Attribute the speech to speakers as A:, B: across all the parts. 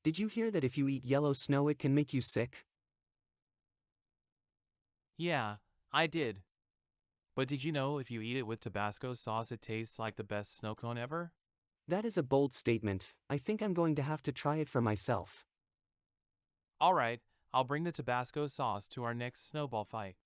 A: Did you hear that if you eat yellow snow it can make you sick?
B: Yeah, I did. But did you know if you eat it with Tabasco sauce it tastes like the best snow cone ever?
A: That is a bold statement. I think I'm going to have to try it for myself.
B: Alright, I'll bring the Tabasco sauce to our next snowball fight.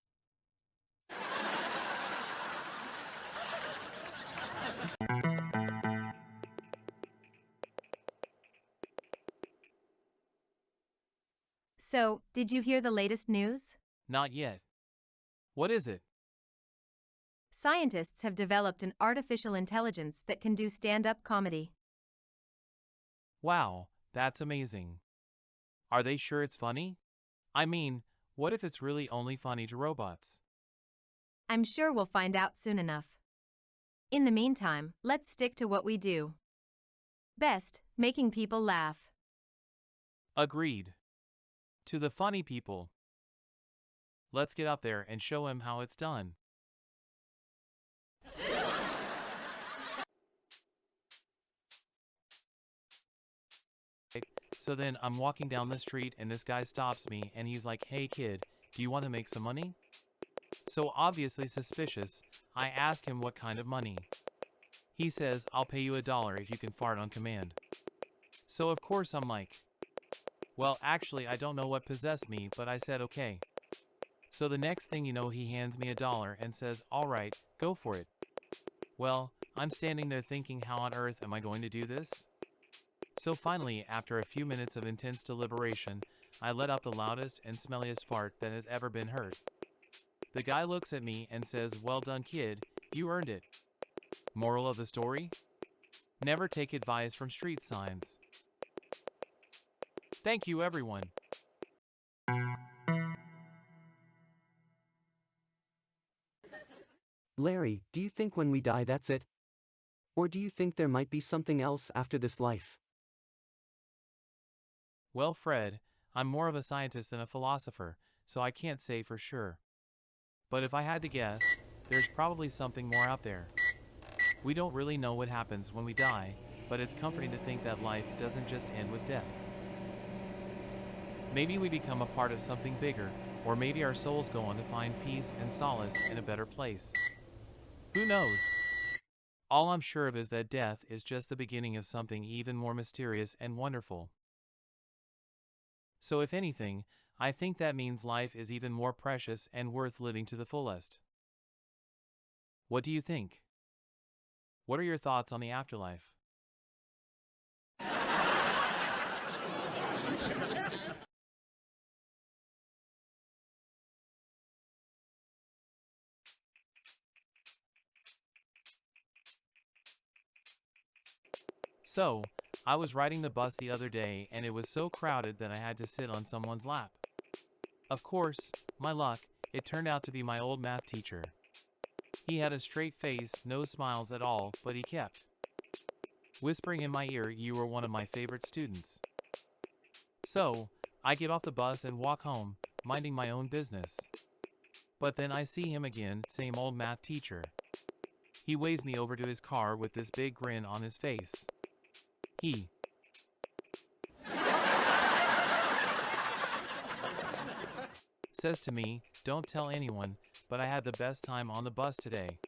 C: So, did you hear the latest news?
B: Not yet. What is it?
C: Scientists have developed an artificial intelligence that can do stand-up comedy.
B: Wow, that's amazing. Are they sure it's funny? I mean, what if it's really only funny to robots?
C: I'm sure we'll find out soon enough. In the meantime, let's stick to what we do best, making people laugh.
B: Agreed. To the funny people. Let's get out there and show him how it's done. So then I'm walking down the street and this guy stops me and he's like, "Hey kid, do you want to make some money?" So obviously suspicious, I ask him what kind of money. He says, "I'll pay you $1 if you can fart on command." So of course I'm like, well actually I don't know what possessed me, but I said okay. So the next thing you know he hands me $1 and says, "Alright, go for it." Well, I'm standing there thinking, how on earth am I going to do this? So finally, after a few minutes of intense deliberation, I let out the loudest and smelliest fart that has ever been heard. The guy looks at me and says, "Well done kid, you earned it." Moral of the story? Never take advice from street signs. Thank you everyone.
A: Larry, do you think when we die that's it? Or do you think there might be something else after this life?
B: Well Fred, I'm more of a scientist than a philosopher, so I can't say for sure. But if I had to guess, there's probably something more out there. We don't really know what happens when we die, but it's comforting to think that life doesn't just end with death. Maybe we become a part of something bigger, or maybe our souls go on to find peace and solace in a better place. Who knows? All I'm sure of is that death is just the beginning of something even more mysterious and wonderful. So if anything, I think that means life is even more precious and worth living to the fullest. What do you think? What are your thoughts on the afterlife? So, I was riding the bus the other day and it was so crowded that I had to sit on someone's lap. Of course, my luck, it turned out to be my old math teacher. He had a straight face, no smiles at all, but he kept whispering in my ear, "You were one of my favorite students." So, I get off the bus and walk home, minding my own business. But then I see him again, same old math teacher. He waves me over to his car with this big grin on his face. He says to me, "Don't tell anyone, but I had the best time on the bus today."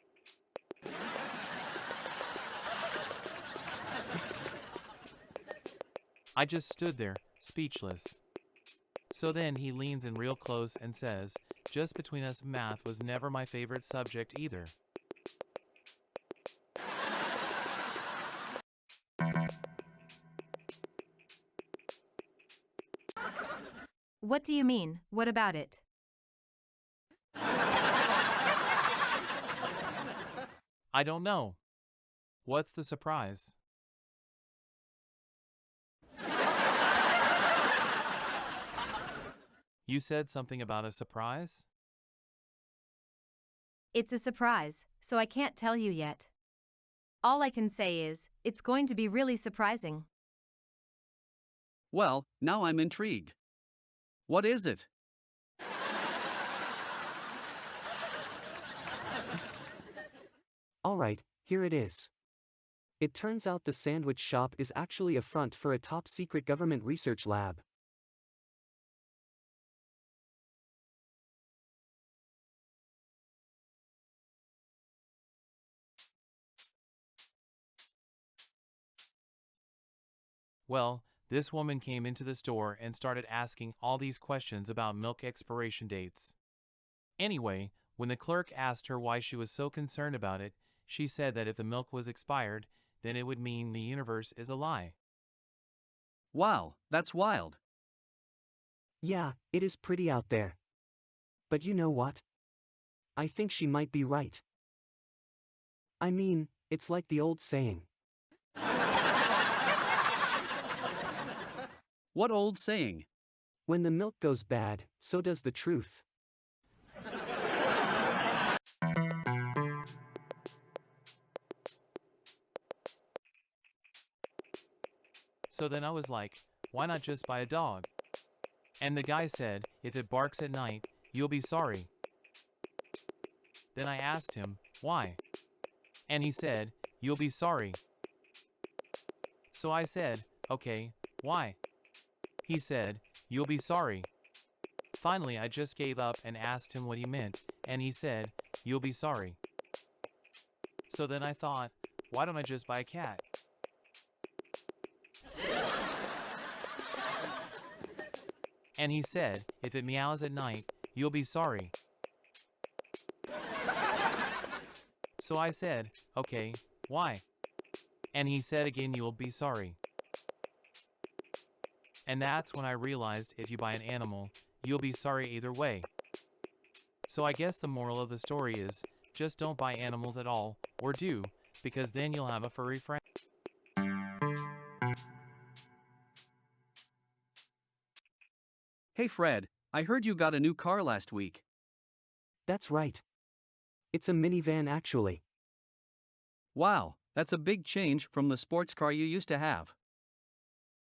B: I just stood there, speechless. So then he leans in real close and says, "Just between us, math was never my favorite subject either."
C: What do you mean, what about it?
B: I don't know. What's the surprise? You said something about a surprise?
C: It's a surprise, so I can't tell you yet. All I can say is, it's going to be really surprising.
D: Well, now I'm intrigued. What is it?
A: Alright, here it is. It turns out the sandwich shop is actually a front for a top-secret government research lab.
B: Well, this woman came into the store and started asking all these questions about milk expiration dates. Anyway, when the clerk asked her why she was so concerned about it, she said that if the milk was expired, then it would mean the universe is a lie.
D: Wow, that's wild.
A: Yeah, it is pretty out there. But you know what? I think she might be right. I mean, it's like the old saying.
D: What old saying?
A: When the milk goes bad, so does the truth.
B: So then I was like, why not just buy a dog? And the guy said, if it barks at night, you'll be sorry. Then I asked him, why? And he said, you'll be sorry. So I said, okay, why? He said, you'll be sorry. Finally, I just gave up and asked him what he meant, and he said, you'll be sorry. So then I thought, why don't I just buy a cat? And he said, if it meows at night, you'll be sorry. So I said, okay, why? And he said again, you'll be sorry. And that's when I realized if you buy an animal, you'll be sorry either way. So I guess the moral of the story is, just don't buy animals at all, or do, because then you'll have a furry friend.
D: Hey Fred, I heard you got a new car last week.
A: That's right. It's a minivan actually.
D: Wow, that's a big change from the sports car you used to have.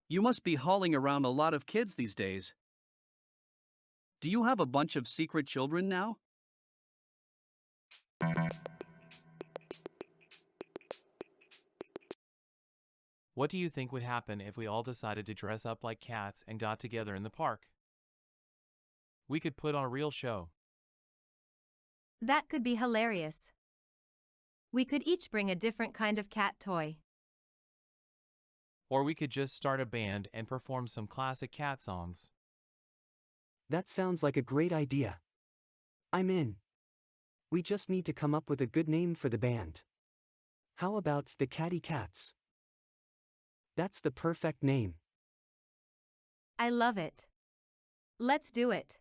D: You must be hauling around a lot of kids these days. Do you have a bunch of secret children now?
B: What do you think would happen if we all decided to dress up like cats and got together in the park? We could put on a real show.
C: That could be hilarious. We could each bring a different kind of cat toy.
B: Or we could just start a band and perform some classic cat songs.
A: That sounds like a great idea. I'm in. We just need to come up with a good name for the band. How about the Catty Cats? That's the perfect name.
C: I love it. Let's do it.